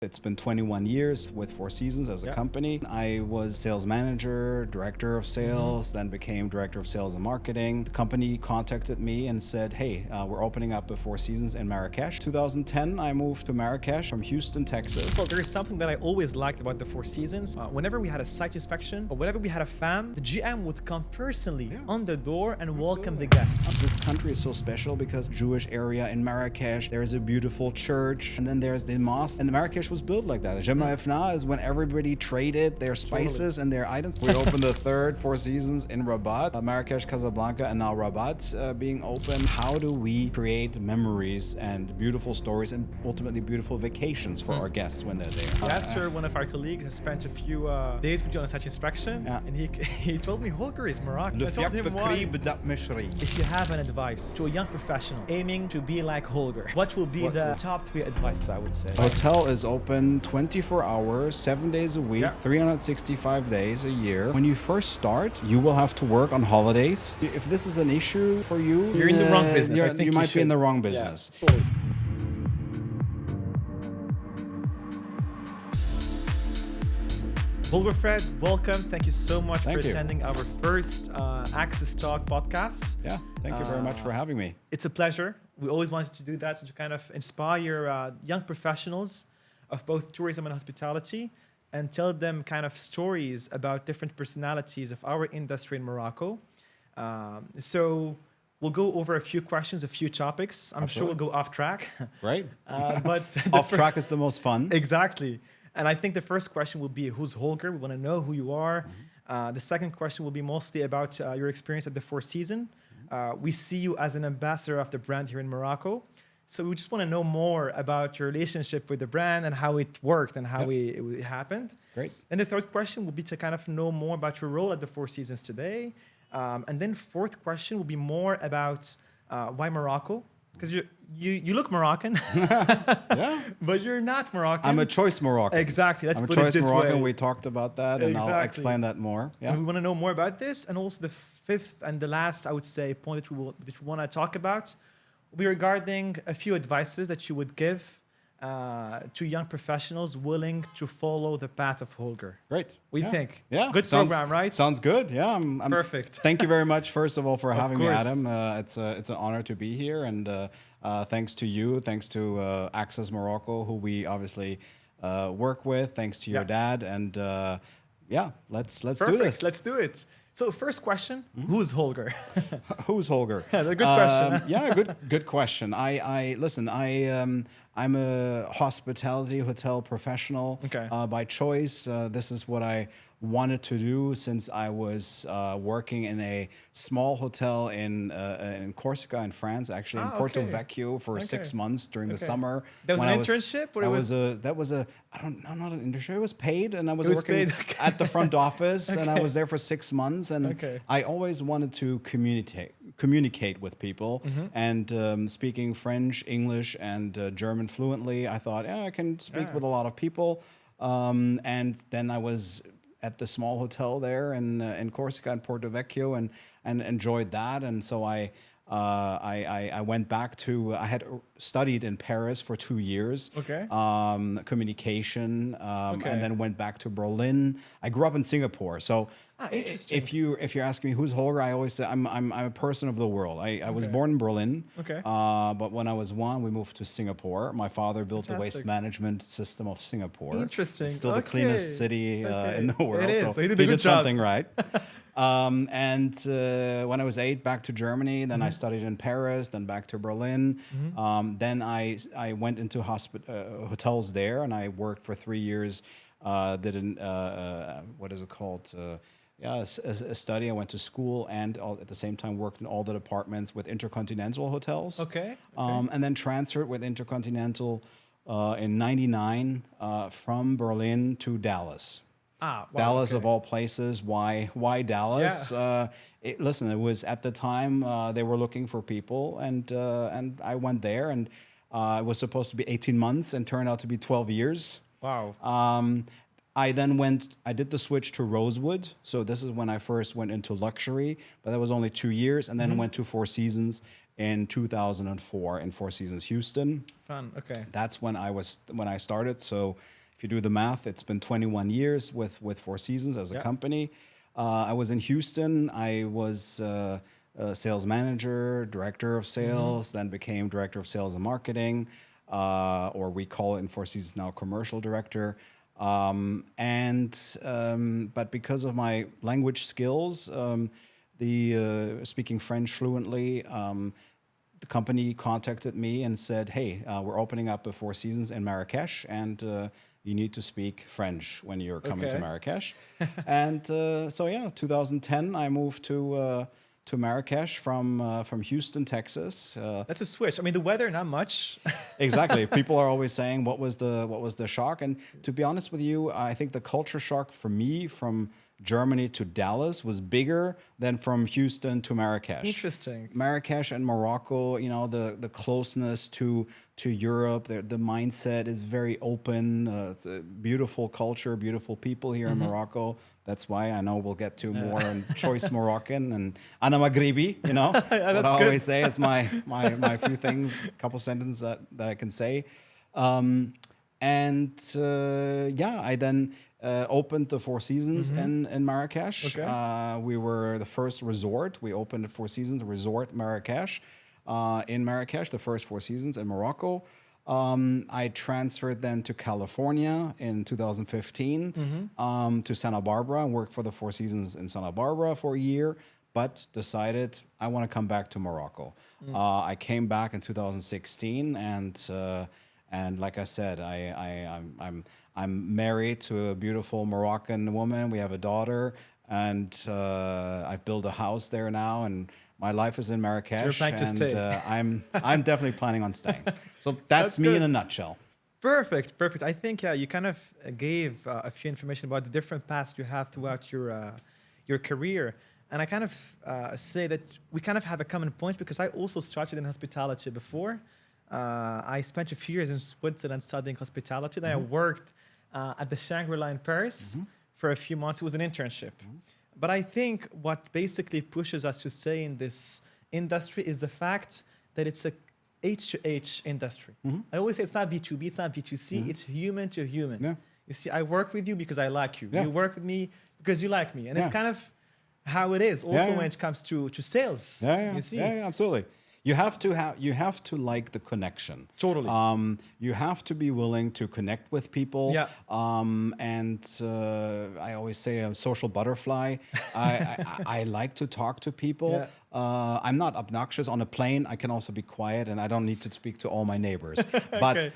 It's been 21 years with Four Seasons as a company. I was sales manager, director of sales, then became director of sales and marketing. The company contacted me and said, hey, we're opening up a Four Seasons in Marrakech. 2010, I moved to Marrakech from Houston, Texas. So there is something that I always liked about the Four Seasons. Whenever we had a site inspection or whenever we had a FAM, the GM would come personally on the door and welcome the guests. This country is so special because Jewish area in Marrakech, there's a beautiful church, and then there's the mosque. And Marrakech was built like that. Jem Efna is when everybody traded their spices and their items. We opened the third Four Seasons in Rabat, Marrakech, Casablanca, and now Rabat being open. How do we create memories and beautiful stories and ultimately beautiful vacations for our guests when they're there? Last year, one of our colleagues has spent a few days with you on such inspection, and he told me Holger is Moroccan. I told him why. If you have an advice to a young professional aiming to be like Holger, what will be the top 3 advices, I would say? Hotel is open 24 hours, 7 days a week, 365 days a year. When you first start, you will have to work on holidays. If this is an issue for you, you're in the wrong business. I think you might be in the wrong business. Yeah. Holger Fredhe, welcome. Thank you so much for attending our first Access Talk podcast. Yeah, thank you very much for having me. It's a pleasure. We always wanted to do that to kind of inspire young professionals of both tourism and hospitality and tell them kind of stories about different personalities of our industry in Morocco. So we'll go over a few questions, a few topics. I'm sure we'll go off track. Right. But off track is the most fun. Exactly. And I think the first question will be, who's Holger? We want to know who you are. The second question will be mostly about your experience at the Four Seasons. We see you as an ambassador of the brand here in Morocco. So we just want to know more about your relationship with the brand and how it worked and how it happened. Great. And the third question will be to kind of know more about your role at the Four Seasons today. And then fourth question will be more about why Morocco? Because you look Moroccan, but you're not Moroccan. I'm a choice Moroccan. Exactly. Let's put I'm a it choice this Moroccan. way. We talked about that, and I'll explain that more. Yeah. And we want to know more about this. And also the fifth and the last, I would say, point that we want to talk about will be regarding a few advices that you would give to young professionals willing to follow the path of Holger. Great. What do you think? Yeah. Good program, right? Sounds good. Yeah. I'm Perfect. Thank you very much, first of all, for having me, course. Adam. It's an honor to be here, and thanks to you, thanks to Access Morocco, who we obviously work with. Thanks to your dad, and let's do this. Let's do it. So first question, who's Holger? Who's Holger? A good question. Good question. I'm a hospitality hotel professional by choice. This is what I wanted to do since I was working in a small hotel in Corsica in France, actually in Porto Vecchio for 6 months during the summer. That was an internship? That was not an internship. It was paid, and I was working at the front office, and I was there for 6 months, and I always wanted to communicate with people, and speaking French, English, and German fluently, I thought, I can speak with a lot of people, and then I was at the small hotel there in Corsica and Porto Vecchio, and enjoyed that. And so I went back to, I had studied in Paris for 2 years, communication, and then went back to Berlin. I grew up in Singapore, so if you're asking me who's Holger, I always say I'm a person of the world. I was born in Berlin, but when I was 1, we moved to Singapore. My father built the waste management system of Singapore. Interesting. It's still the cleanest city in the world. It is. So he he did something right. And when I was 8, back to Germany. Then I studied in Paris. Then back to Berlin. Then I went into hotels there, and I worked for 3 years. Did what is it called? A study. I went to school and at the same time worked in all the departments with Intercontinental hotels. And then transferred with Intercontinental in '99 from Berlin to Dallas. Dallas of all places. Why Dallas? Listen, it was at the time they were looking for people, and I went there, and it was supposed to be 18 months and turned out to be 12 years. Wow. I did the switch to Rosewood. So this is when I first went into luxury, but that was only 2 years, and then went to Four Seasons in 2004 in Four Seasons Houston. Fun. Okay. That's when I started. So if you do the math, it's been 21 years with Four Seasons as a company. I was in Houston. I was a sales manager, director of sales, then became director of sales and marketing, or we call it in Four Seasons now commercial director. But because of my language skills, speaking French fluently, the company contacted me and said, "Hey, we're opening up a Four Seasons in Marrakech, and you need to speak French when you're coming to Marrakech." And 2010, I moved to Marrakech from Houston, Texas. That's a switch. I mean, the weather, not much. Exactly. People are always saying, "What was the shock?" And to be honest with you, I think the culture shock for me from Germany to Dallas was bigger than from Houston to Marrakech. Interesting. Marrakech and Morocco, the closeness to Europe, the mindset is very open. It's a beautiful culture, beautiful people here in Morocco. That's why I know we'll get to more on choice Moroccan and Ana Maghribi, That's what I always say. It's my few things, a couple sentences that I can say. I then opened the Four Seasons in Marrakech. Okay. We were the first resort. We opened the Four Seasons Resort Marrakech in Marrakech, the first Four Seasons in Morocco. I transferred then to California in 2015 to Santa Barbara and worked for the Four Seasons in Santa Barbara for a year, but decided I want to come back to Morocco. I came back in 2016 and like I said, I'm married to a beautiful Moroccan woman. We have a daughter, and I've built a house there now, and my life is in Marrakech. So you're planning to stay. I'm definitely planning on staying. So that's me in a nutshell. Perfect. I think you kind of gave a few information about the different paths you have throughout your career. And I kind of say that we kind of have a common point because I also started in hospitality before. I spent a few years in Switzerland studying hospitality. Then I worked at the Shangri-La in Paris for a few months. It was an internship. But I think what basically pushes us to stay in this industry is the fact that it's a H2H industry. I always say it's not B2B, it's not B2C, it's human to human. Yeah. You see, I work with you because I like you. Yeah. You work with me because you like me. And it's kind of how it is also when it comes to sales. You see? Yeah, absolutely. You have to like the connection. Totally. You have to be willing to connect with people. Yeah. I always say I'm a social butterfly. I like to talk to people. Yeah. I'm not obnoxious on a plane. I can also be quiet, and I don't need to speak to all my neighbors. But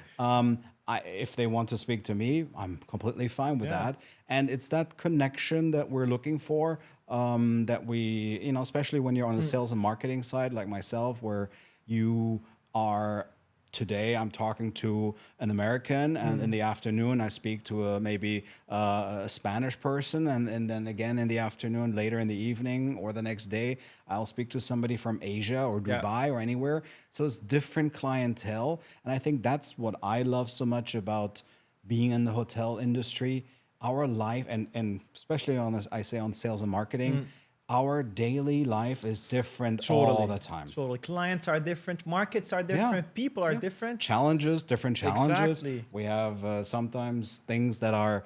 if they want to speak to me, I'm completely fine with that. And it's that connection that we're looking for. That we, especially when you're on the sales and marketing side, like myself, where you are today, I'm talking to an American, and in the afternoon, I speak to maybe a Spanish person, and then again in the afternoon, later in the evening or the next day, I'll speak to somebody from Asia or Dubai or anywhere. So it's different clientele, and I think that's what I love so much about being in the hotel industry. Our life, and especially on this, I say on sales and marketing, our daily life is different all the time. Totally. Clients are different, markets are different, people are different. Different challenges. Exactly. We have sometimes things that are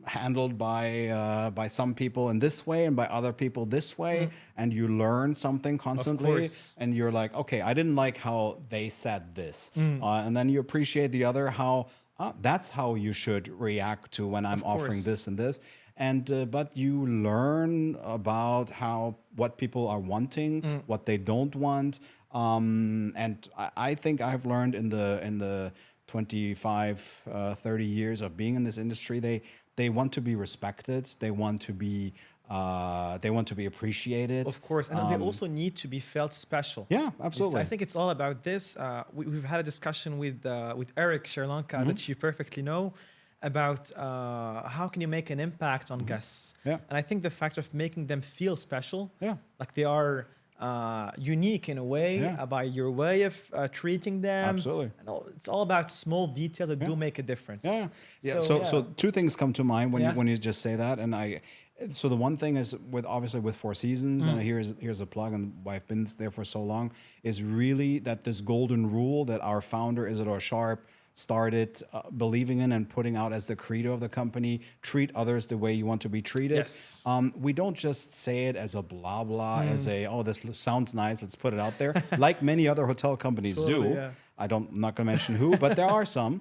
handled by some people in this way and by other people this way, and you learn something constantly. And you're like, okay, I didn't like how they said this. And then you appreciate the other, how that's how you should react to when I'm offering this and this. And but you learn about what people are wanting, what they don't want. And I think I've learned in the 25, 30 years of being in this industry, they want to be respected. They want to be appreciated. Of course, and they also need to be felt special. Yeah, absolutely. I think it's all about this. We've had a discussion with Eric Sherlanka that you perfectly know about how can you make an impact on guests. Yeah. And I think the fact of making them feel special, like they are unique in a way by your way of treating them. Absolutely. And it's all about small details that do make a difference. So two things come to mind when you just say that, and So the one thing is obviously with Four Seasons, and here's a plug, and why I've been there for so long, is really that this golden rule that our founder Isidore Sharp started believing in and putting out as the credo of the company: treat others the way you want to be treated. Yes. We don't just say it as a blah blah, as a this sounds nice, let's put it out there, like many other hotel companies Totally, do. yeah. I'm not going to mention who, but there are some.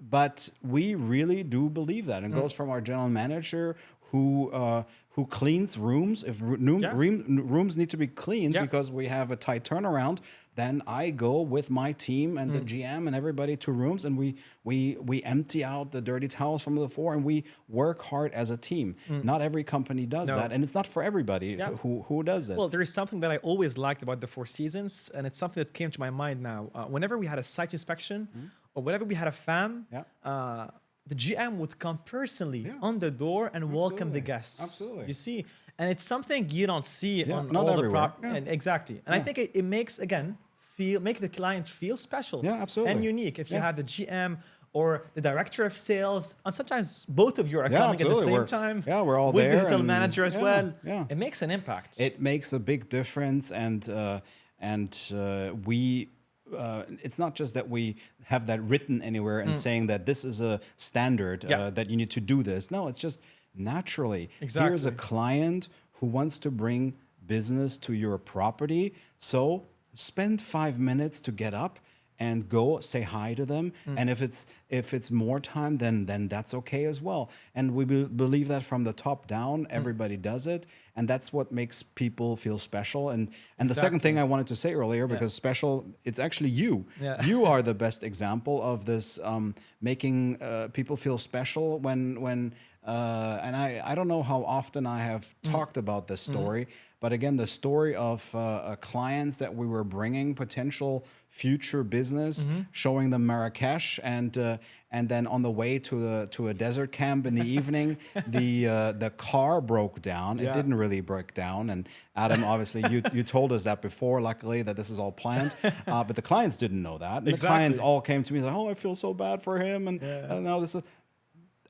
But we really do believe that. And goes from our general manager who cleans rooms. If rooms need to be cleaned because we have a tight turnaround, then I go with my team and the GM and everybody to rooms, and we empty out the dirty towels from the floor, and we work hard as a team. Not every company does that, and it's not for everybody who does it. Well, there is something that I always liked about the Four Seasons, and it's something that came to my mind now. Whenever we had a site inspection or whenever we had a FAM, the GM would come personally on the door and welcome the guests. Absolutely. You see, and it's something you don't see on not all everywhere. the and exactly. And I think it makes make the client feel special. Absolutely. And unique. If you have the GM or the director of sales, and sometimes both of you are coming at the same time. Yeah, we're all with there. With the hotel manager as well. Yeah. It makes an impact. It makes a big difference, and we. It's not just that we have that written anywhere and saying that this is a standard that you need to do this. No, it's just naturally. Exactly. Here's a client who wants to bring business to your property, so spend 5 minutes to get up and go say hi to them. And if it's more time, then that's okay as well. And we believe that from the top down, everybody does it, and that's what makes people feel special. And the second thing I wanted to say earlier, because special, it's actually you. Yeah. You are the best example of this, making people feel special when. And I don't know how often I have talked about this story, but again, the story of clients that we were bringing potential future business, showing them Marrakech, and then on the way to a desert camp in the evening, the car broke down. It didn't really break down, and Adam, obviously, you told us that before. Luckily, that this is all planned, but the clients didn't know that. And the clients all came to me like, "Oh, I feel so bad for him," and now this is.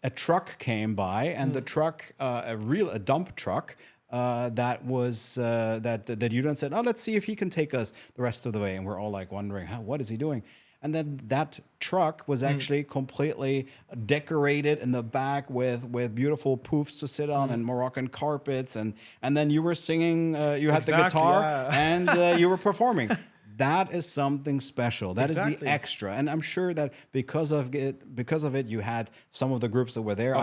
A truck came by, and the truck, a dump truck, that was that you said, "Oh, let's see if he can take us the rest of the way." And we're all like wondering, what is he doing? And then that truck was actually completely decorated in the back with beautiful poofs to sit on and Moroccan carpets, and then you were singing, you had the guitar, and you were performing. That is something special. That is the extra. And I'm sure that because of it, you had some of the groups that were there.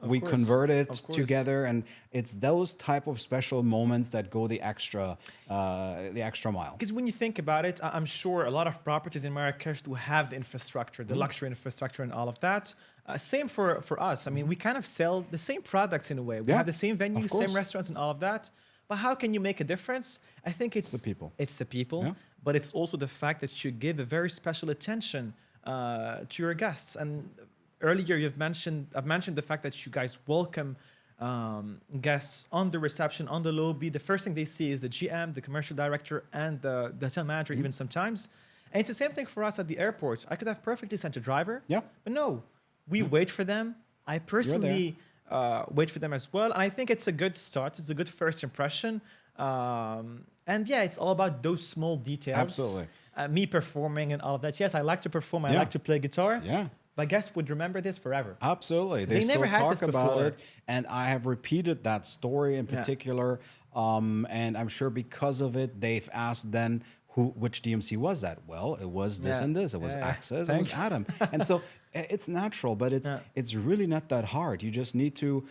We converted together, and it's those type of special moments that go the extra mile. Because when you think about it, I'm sure a lot of properties in Marrakech do have the infrastructure, the luxury infrastructure and all of that. Same for us. I mean, we kind of sell the same products in a way. We have the same venues, same restaurants and all of that. But how can you make a difference? I think it's the people. It's the people, but it's also the fact that you give a very special attention to your guests. And earlier I've mentioned the fact that you guys welcome guests on the reception, on the lobby. The first thing they see is the GM, the commercial director, and the hotel manager even sometimes. And it's the same thing for us at the airport. I could have perfectly sent a driver, but no, we wait for them. I personally... wait for them as well. And I think it's a good start. It's a good first impression. And it's all about those small details. Absolutely. Me performing and all of that. Yes, I like to perform. I like to play guitar. Yeah. But guests would remember this forever. Absolutely. They still never had talk this about before. it. And I have repeated that story in particular. And I'm sure because of it, they've asked then, which DMC was that? Well, it was this and this. It was Access. It was Adam. And so it's natural, but it's really not that hard. You just need to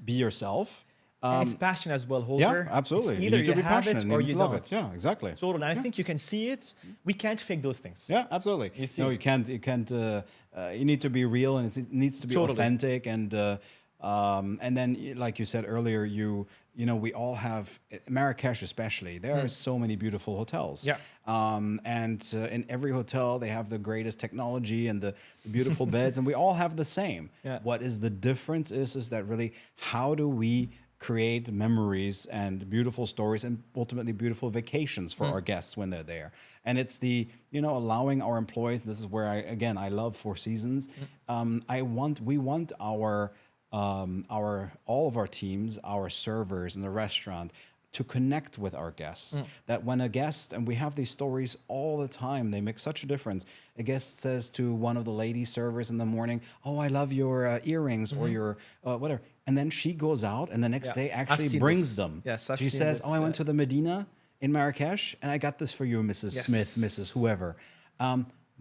be yourself. And it's passion as well, Holger. Yeah, absolutely. It's either you need to be have passionate it or you love don't. it. Yeah, exactly. Totally. And I think you can see it. We can't fake those things. Yeah, absolutely. You see? No, you can't. You need to be real, and it needs to be authentic. And then, like you said earlier, we all have Marrakech, especially. There are so many beautiful hotels. Yeah. And in every hotel, they have the greatest technology and the beautiful beds, and we all have the same. Yeah. What is the difference is that really, how do we create memories and beautiful stories and ultimately beautiful vacations for our guests when they're there? And it's allowing our employees. This is where I love Four Seasons. We want our all of our teams, our servers in the restaurant, to connect with our guests. That when a guest, and we have these stories all the time, they make such a difference. A guest says to one of the lady servers in the morning, "Oh, I love your earrings or your whatever," and then she goes out and the next day I've actually seen brings this. them. Yes, I've she seen says, this, "Oh, I went to the Medina in Marrakech and I got this for you, Mrs. Smith, Mrs. Whoever."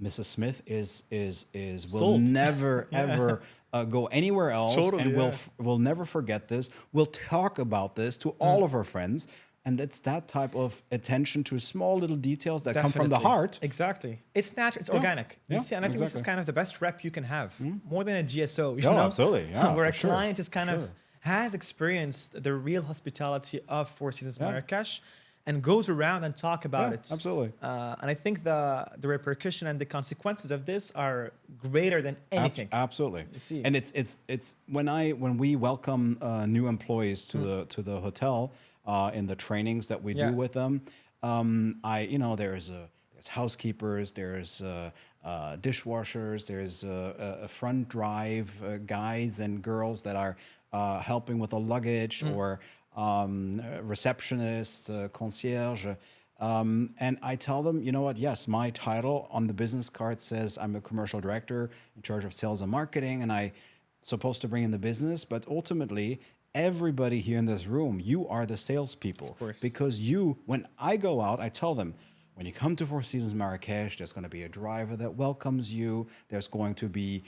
Mrs. Smith will Sold. never ever go anywhere else, Totally, and yeah. we'll never forget this. We'll talk about this to all of our friends, and it's that type of attention to small little details that come from the Definitely. heart. Exactly. It's natural. It's organic. You Yeah, see, and I think this is exactly. kind of the best rep you can have, more than a GSO. You Oh, know? absolutely. Yeah, Where for a sure. client is kind of Sure. has experienced the real hospitality of Four Seasons Marrakech, and goes around and talk about Yeah, it. absolutely. And I think the repercussion and the consequences of this are greater than anything. Absolutely. You see. And it's when we welcome new employees to the hotel in the trainings that we Yeah. do with them. There's housekeepers, there's dishwashers, there's a front drive guys and girls that are helping with the luggage, or receptionists, concierge. And I tell them, you know what? Yes, my title on the business card says I'm a commercial director in charge of sales and marketing, and I supposed to bring in the business. But ultimately, everybody here in this room, you are the salespeople. Of course. Because when I go out, I tell them, when you come to Four Seasons Marrakech, there's going to be a driver that welcomes you. There's going to be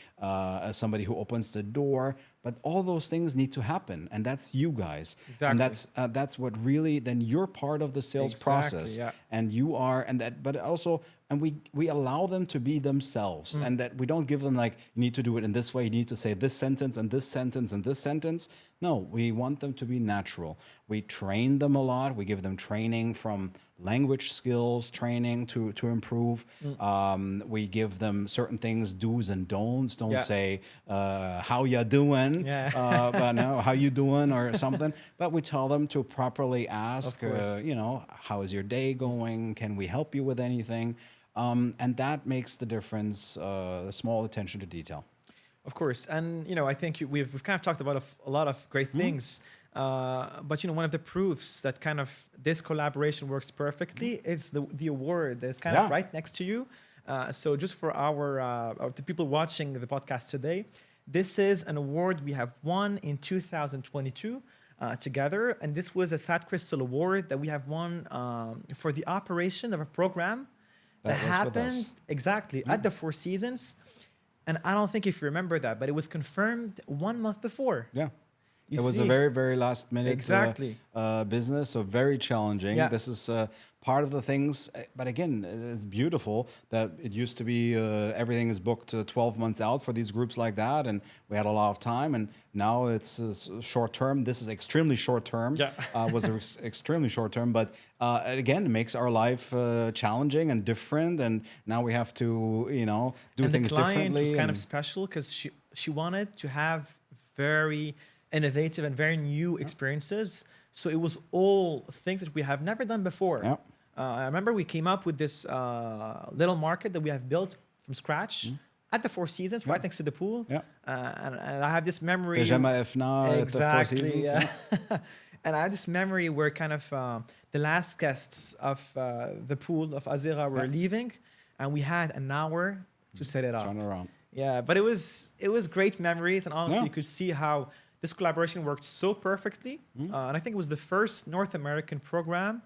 somebody who opens the door. But all those things need to happen, and that's you guys. Exactly. And that's what really. Then you're part of the sales process, yeah. and you are, and that. But also, and we allow them to be themselves, and that we don't give them like, you need to do it in this way. You need to say this sentence and this sentence and this sentence. No, we want them to be natural. We train them a lot. We give them training from language skills training to improve. We give them certain things, do's and don'ts. Don't say how you doing, but no, how you doing or something. But we tell them to properly ask, how is your day going? Can we help you with anything? And that makes the difference. The small attention to detail. Of course, and I think we've kind of talked about a lot of great things, but one of the proofs that kind of this collaboration works perfectly is the award that's kind of right next to you. So just for the people watching the podcast today, this is an award we have won in 2022 together, and this was a Sat Crystal Award that we have won for the operation of a program that happened exactly at the Four Seasons. And I don't think if you remember that, but it was confirmed 1 month before. Yeah. It was a very, very last minute business, so very challenging. Yeah. This is part of the things, but again, it's beautiful that it used to be everything is booked 12 months out for these groups like that, and we had a lot of time, and now it's short term. This is extremely short term. Yeah. Was extremely short term, but again, it makes our life challenging and different, and now we have to, do things differently. And the client was kind of special because she wanted to have very innovative and very new experiences. So it was all things that we have never done before. Yeah. I remember we came up with this little market that we have built from scratch at the Four Seasons, right next to the pool. Yeah. And I have this memory. Exactly. At the Four Seasons. Yeah. And I have this memory where kind of the last guests of the pool of Azera were leaving, and we had an hour to set it up. Turn around. Yeah, but it was great memories, and honestly, you could see how this collaboration worked so perfectly. And I think it was the first North American program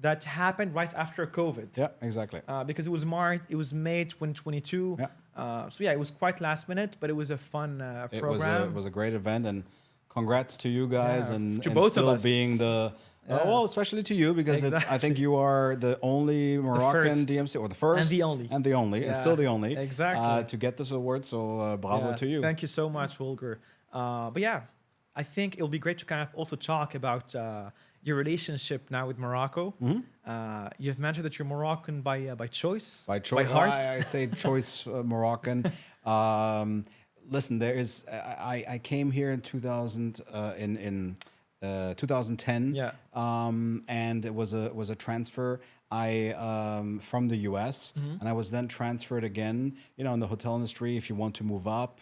that happened right after COVID. Yeah, exactly. Because it was May 2022. Yeah. So it was quite last minute, but it was a fun program. It was a great event, and congrats to you guys, and to both still of us. being the especially to you, because I think you are the only Moroccan DMC, or the first and the only, and still the only to get this award. So bravo to you. Thank you so much, Holger. But yeah, I think it'll be great to kind of also talk about your relationship now with Morocco. You've mentioned that you're Moroccan by choice, by heart. I say choice Moroccan. Listen, there is. I came here in 2000 in 2010. Yeah. And it was a transfer. I from the U.S. Mm-hmm. and I was then transferred again. You know, in the hotel industry, if you want to move up,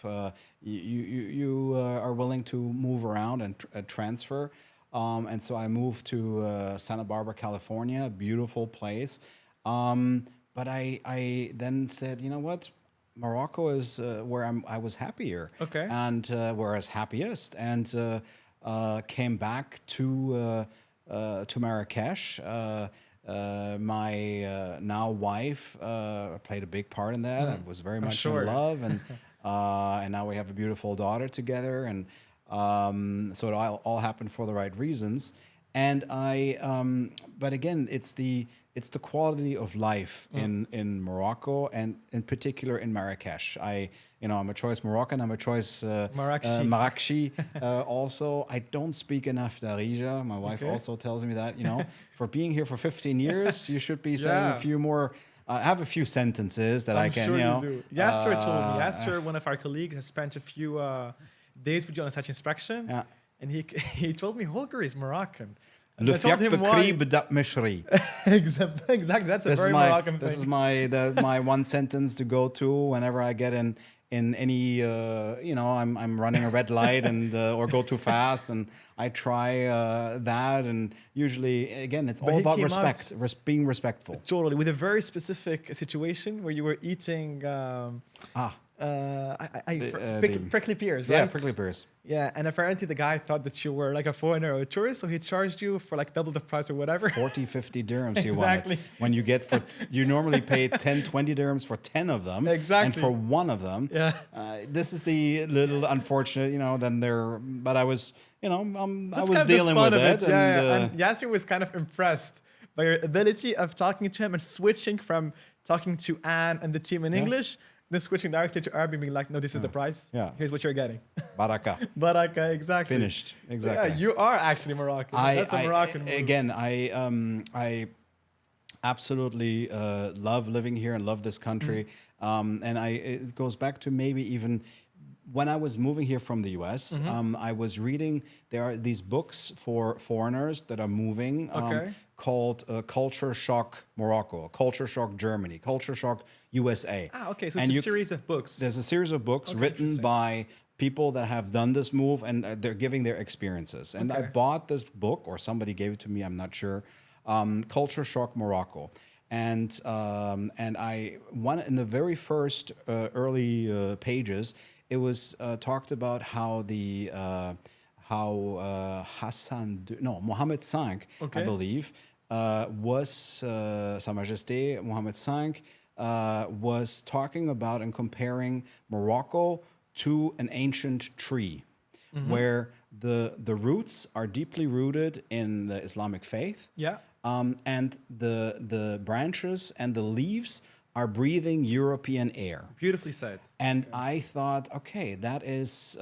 you are willing to move around and transfer. And so I moved to Santa Barbara, California, a beautiful place. But I then said, you know what? Morocco is where I was happier, Okay. and where I was happiest, and came back to Marrakech. My now wife played a big part in that. I was very I'm much sure. in love, and now we have a beautiful daughter together, and so it all happened for the right reasons. And but again, it's the quality of life in Morocco, and in particular in Marrakech. I'm a choice Moroccan. I'm a choice Marrakchi. Also, I don't speak enough Darija. My wife also tells me that. For being here for 15 years, you should be saying a few more. I have a few sentences that I can. Sure you do. Yasser told me. Yasser, one of our colleagues, has spent a few days with you on such inspection. Yeah. And he told me Holger is Moroccan. And Le I told fiak him why. bekri bedat mishri. Exactly. That's a very Moroccan This thing. is my one sentence to go to whenever I get in any I'm running a red light and or go too fast, and I try that, and usually again it's all he about came respect, being respectful. Totally. With a very specific situation where you were eating prickly pears, right? Yeah, prickly pears. Yeah, and apparently the guy thought that you were like a foreigner or a tourist, so he charged you for like double the price or whatever. 40, 50 dirhams you Exactly. want it. When you normally pay 10, 20 dirhams for 10 of them. Exactly. And for one of them. Yeah. This is the little unfortunate, but I was, I was kind of dealing the fun with of it. And Yasser was kind of impressed by your ability of talking to him and switching from talking to Anne and the team in English, then switching directly to Arabic, being like, no, this is the price. Yeah. Here's what you're getting. Baraka. Baraka, exactly. Finished. Exactly. Yeah, you are actually Moroccan. That's a Moroccan move. Again, I absolutely love living here and love this country. And it goes back to maybe even when I was moving here from the US, I was reading, there are these books for foreigners that are moving called Culture Shock Morocco, Culture Shock Germany, Culture Shock USA. Okay, so it's a series of books. There's a series of books written by people that have done this move, and they're giving their experiences. And I bought this book, or somebody gave it to me, I'm not sure, Culture Shock Morocco. And I in the very first early pages, it was talked about how Mohammed V, I believe, was Sa Majesté Mohammed V was talking about and comparing Morocco to an ancient tree, where the roots are deeply rooted in the Islamic faith. Yeah. And the branches and the leaves are breathing European air. Beautifully said. And I thought, okay, that is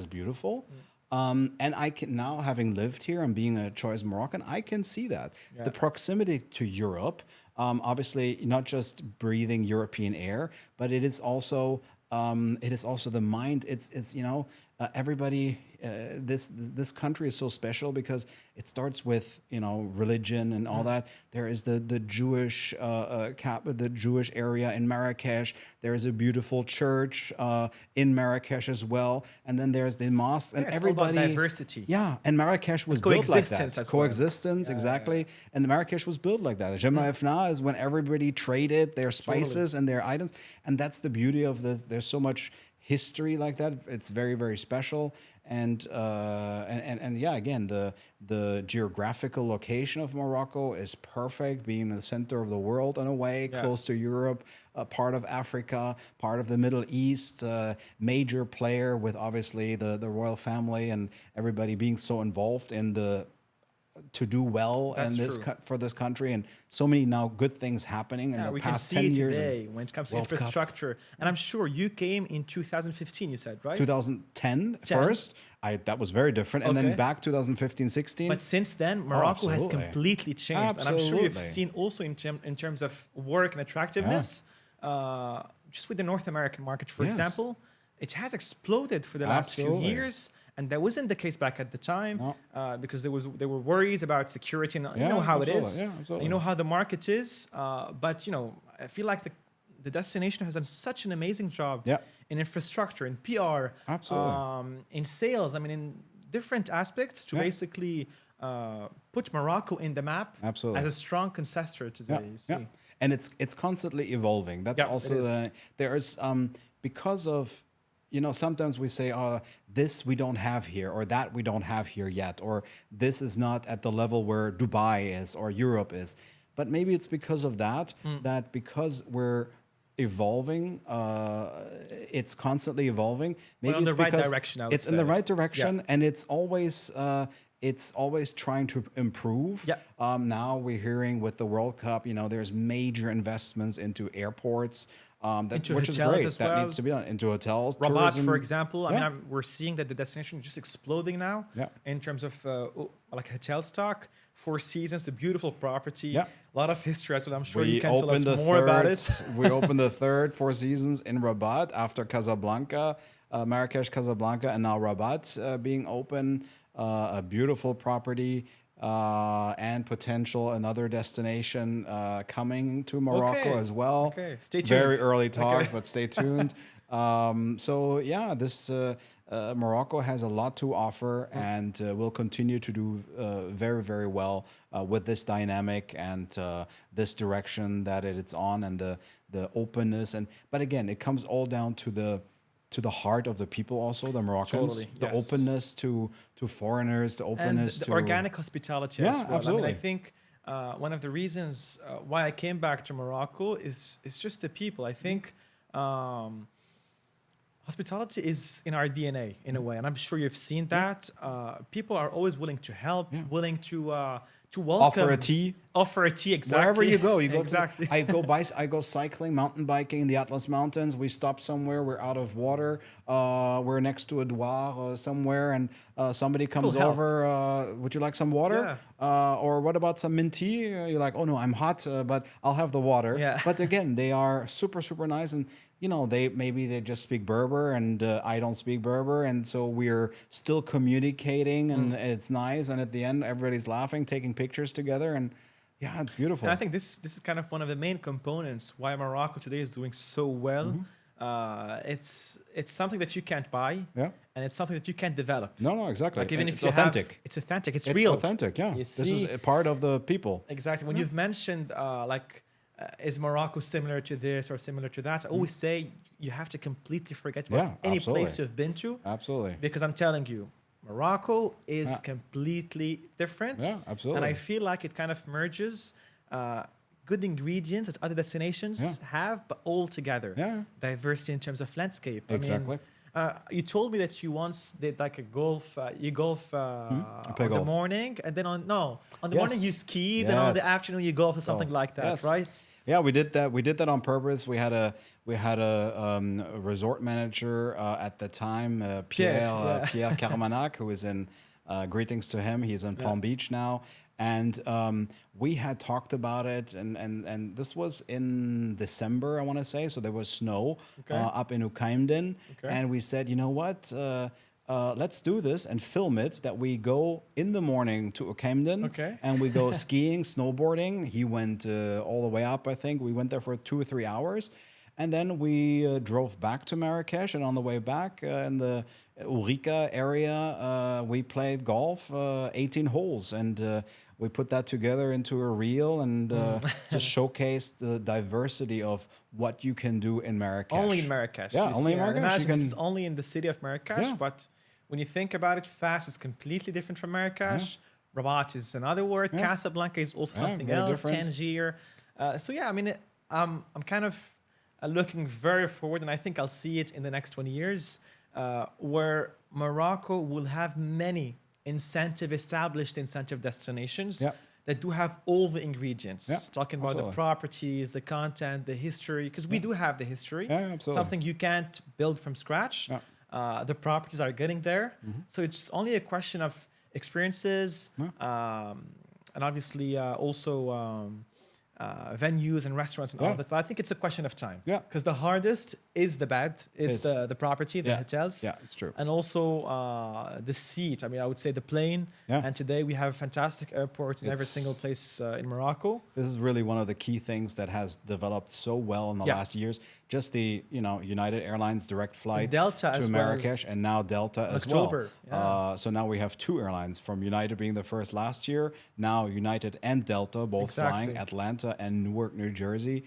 beautiful. And I can now, having lived here and being a choice Moroccan, I can see that the proximity to Europe, obviously not just breathing European air, but it is also the mind. It's everybody. This country is so special because it starts with religion and all that. There is the Jewish the Jewish area in Marrakech. There is a beautiful church in Marrakech as well, and then there's the mosque, and everybody. All about diversity. Yeah, and Marrakech was built like that. Coexistence, well. exactly. Yeah. And Marrakech was built like that. Jema Ifna is when everybody traded their spices and their items, and that's the beauty of this. There's so much history like that. It's very, very special. And yeah, again, the geographical location of Morocco is perfect, being in the center of the world in a way, close to Europe, part of Africa, part of the Middle East, major player with obviously the royal family and everybody being so involved in to do well for this country, and so many now good things happening in the past 10 years. Today when it comes to infrastructure. And I'm sure you came in 2015, you said, right? 2010 first. That was very different. And then back 2015, 16. But since then, Morocco has completely changed. Absolutely. And I'm sure you've seen also in terms of work and attractiveness, just with the North American market, for example, it has exploded for the last few years. And that wasn't the case back at the time No. because there were worries about security. And you Yeah, know how it absolutely. is. Yeah, absolutely. You know how the market is. But, I feel like the destination has done such an amazing job Yeah. in infrastructure, in PR, Absolutely. in sales. I mean, in different aspects to basically put Morocco in the map Absolutely. as a strong concessor today. You see. Yeah. And it's constantly evolving. That's Yeah, also it is. there's because of sometimes we say, oh, this we don't have here, or that we don't have here yet, or this is not at the level where Dubai is or Europe is. But maybe it's because of that, that because we're evolving, it's constantly evolving. Maybe on it's the right because direction, I would it's in the say. right direction, and it's always trying to improve. Yeah. Now we're hearing with the World Cup, there's major investments into airports, Into which is hotels great. as That well. needs to be done into hotels. Rabat, tourism. for example, Yeah. we're seeing that the destination is just exploding now Yeah. in terms of like hotel stock. Four Seasons, a beautiful property, Yeah. a lot of history as well. I'm sure We you can tell us opened the more about it. We opened the third Four Seasons in Rabat after Casablanca, Marrakech, Casablanca, and now Rabat being open. A beautiful property and potential another destination coming to Morocco Okay. as well. Okay. Stay Very tuned. early talk, Okay. but stay tuned. So yeah, this Morocco has a lot to offer, and will continue to do very, very well with this dynamic and this direction that it's on, and the openness. But again, it comes all down to the heart of the people, also the Moroccans, Totally, the yes. openness to foreigners, the openness And the to organic hospitality Yeah, as well. absolutely. I think one of the reasons why I came back to Morocco is just the people. I think hospitality is in our DNA in a way, and I'm sure you've seen that. People are always willing to help, willing to welcome, offer a tea, exactly. Wherever you go, exactly. I go cycling, mountain biking in the Atlas Mountains. We stop somewhere. We're out of water. We're next to a douar somewhere, and somebody comes help. over. Would you like some water? Or what about some mint tea? You're like, oh no, I'm hot, but I'll have the water. Yeah. But again, they are super, super nice, and they just speak Berber, and I don't speak Berber, and so we're still communicating, and it's nice. And at the end, everybody's laughing, taking pictures together, and yeah, it's beautiful. And I think this is kind of one of the main components why Morocco today is doing so well. It's something that you can't buy, and it's something that you can't develop. No, exactly. Like even And if it's you authentic. it's authentic. It's It's real. authentic. Yeah, You this is see- a part of the people. Exactly. When you've mentioned is Morocco similar to this or similar to that, I always say you have to completely forget about Yeah, any absolutely. place you've been to, Absolutely. because I'm telling you, Morocco is completely different. Yeah, absolutely. And I feel like it kind of merges good ingredients that other destinations have, but all together. Yeah. Diversity in terms of landscape. Exactly. You told me that you once did like a golf. You golf on play the golf. morning, and then on the Yes. morning you skied, and on the Yes. afternoon you golf or something Golfed. like that, Yes. right? Yeah, we did that. We did that on purpose. We had a resort manager at the time, Pierre Carmanac, who is in. Greetings to him. He's in Palm Beach now, and we had talked about it, and this was in December, I want to say. So there was snow up in Ukaimden, and we said, you know what? Let's do this and film it. That we go in the morning to Ukaimden, and we go skiing, snowboarding. He went all the way up. I think we went there for 2 or 3 hours. And then we drove back to Marrakesh, and on the way back in the Ourika area, we played golf, 18 holes, and we put that together into a reel and just showcased the diversity of what you can do in Marrakesh. Only in Marrakesh. Yeah, You only see, in I Marrakesh. imagine this is only in the city of Marrakesh, Yeah. but when you think about it, Fas is completely different from Marrakesh. Rabat is another word. Casablanca is also something very else. different. Tangier. So yeah, I mean, I'm kind of looking very forward, and I think I'll see it in the next 20 years, where Morocco will have many established incentive destinations that do have all the ingredients. Talking about the properties, the content, the history, because we do have the history. Absolutely. Something you can't build from scratch. The properties are getting there. So it's only a question of experiences, and obviously also venues and restaurants and all that. But I think it's a question of time. Yeah. Because the hardest is the bed, it's the property, the hotels. Yeah, it's true. And also the seat. I mean, I would say the plane. Yeah. And today we have fantastic airports in every single place in Morocco. This is really one of the key things that has developed so well in the last years. Just the United Airlines direct flight to Marrakech, and now Delta as October. well. So now we have two airlines, from United being the first last year. Now United and Delta both flying Atlanta and Newark, New Jersey.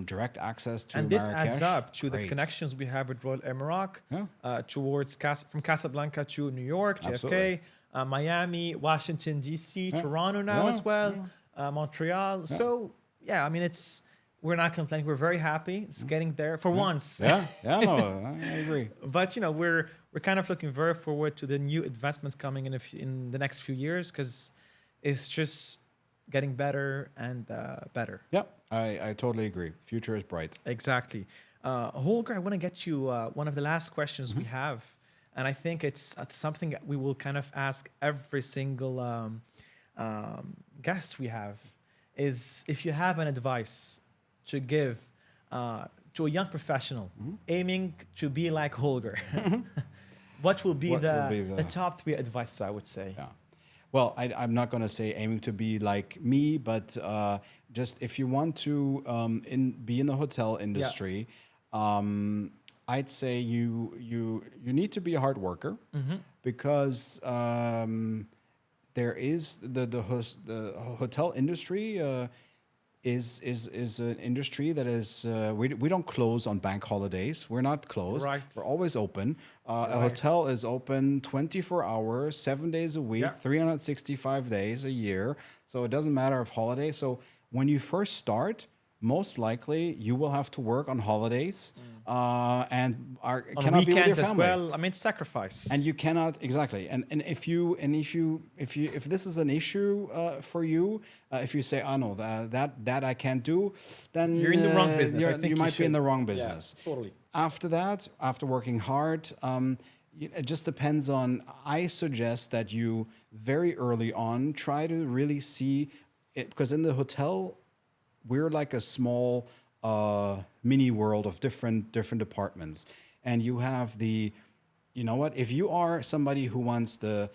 Direct access to Marrakech. And this adds up to the connections we have with Royal Air Morocco, towards from Casablanca to New York, JFK, Miami, Washington, D.C., Toronto now as well, Montreal. So, yeah, I mean, we're not complaining. We're very happy. It's getting there for once. No, I agree. But, we're kind of looking very forward to the new advancements coming in the next few years, because it's just getting better and better. Yeah, I totally agree. Future is bright. Exactly. Holger, I want to get you one of the last questions we have. And I think it's something that we will kind of ask every single guest we have, is if you have an advice to give to a young professional aiming to be like Holger, what will be the top 3 advices, I would say? Yeah. Well, I'm not going to say aiming to be like me, but just if you want to be in the hotel industry, I'd say you need to be a hard worker, because there is the hotel industry is an industry that is we don't close on bank holidays. We're not closed. Right. We're always open. A hotel is open 24 hours, 7 days a week, 365 days a year. So it doesn't matter if holiday. So when you first start, most likely you will have to work on holidays and cannot be with your family. As well. I mean, sacrifice. And you cannot exactly. And if this is an issue for you, if you say, "Oh no, that I can't do," then you're in the wrong business. I think you might be in the wrong business. Yeah, totally. After that, after working hard, it just depends on. I suggest that you very early on try to really see it, because in the hotel, we're like a small mini world of different departments, and you have if you are somebody who wants the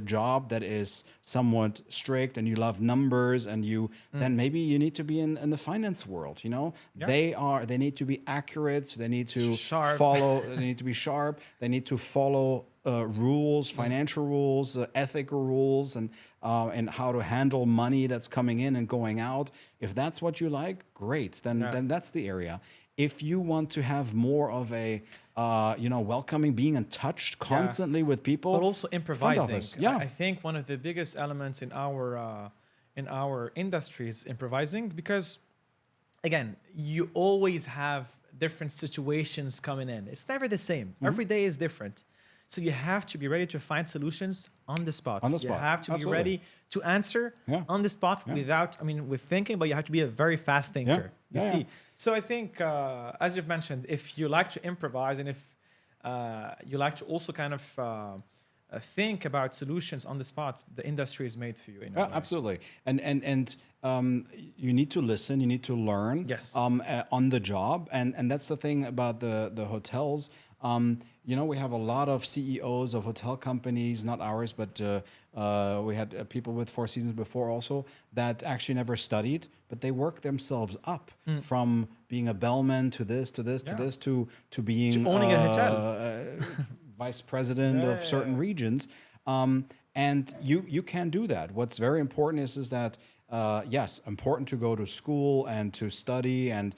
job that is somewhat strict, and you love numbers, and then maybe you need to be in the finance world. They need to be accurate. They need to follow. They need to be sharp. They need to follow rules, financial rules, ethical rules, and how to handle money that's coming in and going out. If that's what you like, great. Then that's the area. If you want to have more of a welcoming, being in touch constantly with people, but also improvising. I think one of the biggest elements in our industry is improvising, because again, you always have different situations coming in. It's never the same. Every day is different. So you have to be ready to find solutions on the spot. You have to be ready to answer on the spot with thinking, but you have to be a very fast thinker. You see. So I think, as you've mentioned, if you like to improvise, and if you like to also kind of think about solutions on the spot, the industry is made for you. Absolutely. And you need to listen, you need to learn on the job. And that's the thing about the hotels. We have a lot of CEOs of hotel companies, not ours, but we had people with Four Seasons before also, that actually never studied, but they work themselves up from being a bellman to this, to being to owning a hotel, vice president of certain regions. And you can do that. What's very important is that, yes, important to go to school and to study and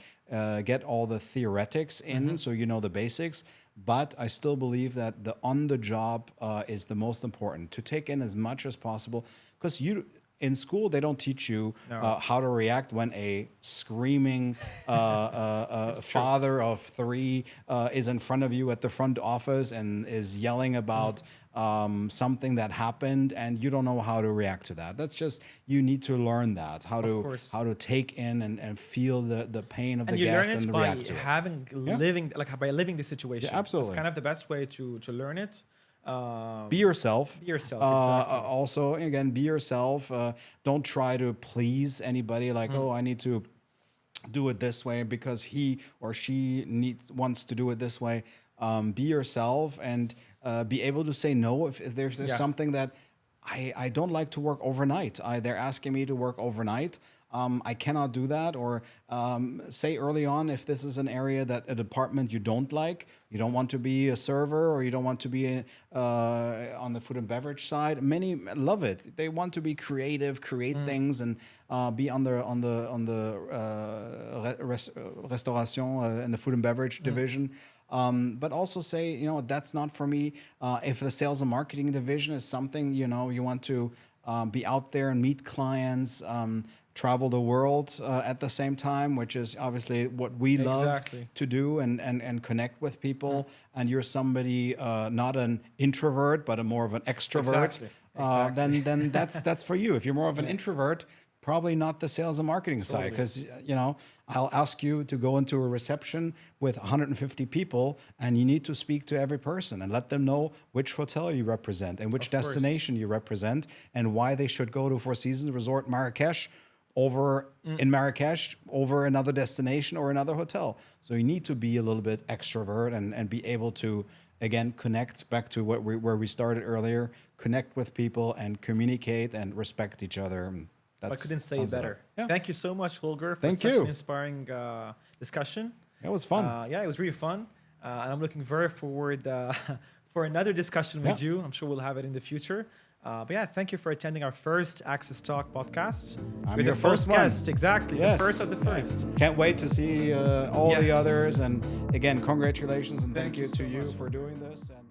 get all the theoretics in, so you know the basics. But I still believe that the on-the-job is the most important, to take in as much as possible, because in school they don't teach you how to react when a screaming father of 3 is in front of you at the front office and is yelling about something that happened, and you don't know how to react to that. That's just, you need to learn that, how to take in and feel the pain of the guest and react to it. By living the situation. Yeah, absolutely. It's kind of the best way to learn it. Be yourself. Be yourself, exactly. Also, again, be yourself. Don't try to please anybody, like, oh, I need to do it this way because he or she wants to do it this way. Be yourself and be able to say no if there's something that I don't like to work overnight. They're asking me to work overnight. I cannot do that. Or say early on if this is an area a department you don't like, you don't want to be a server or you don't want to be on the food and beverage side. Many love it. They want to be creative, create things, and be on the restauration and the food and beverage division. But also say, that's not for me. If the sales and marketing division is something, you want to be out there and meet clients, travel the world at the same time, which is obviously what we love to do and connect with people. And you're somebody, not an introvert, but more of an extrovert. Then that's for you. If you're more of an introvert, probably not the sales and marketing side, because I'll ask you to go into a reception with 150 people and you need to speak to every person and let them know which hotel you represent and which destination you represent and why they should go to Four Seasons Resort Marrakech in Marrakech over another destination or another hotel. So you need to be a little bit extrovert and be able to, again, connect back to where we started earlier, connect with people and communicate and respect each other. I couldn't say it better. Yeah. Thank you so much, Holger, for such an inspiring discussion. It was fun. It was really fun. And I'm looking very forward for another discussion with you. I'm sure we'll have it in the future. But thank you for attending our first Access Talk podcast. You're your first guest. Exactly. Yes. The first of the first. Can't wait to see all the others. And again, congratulations and thank you to you for doing this. And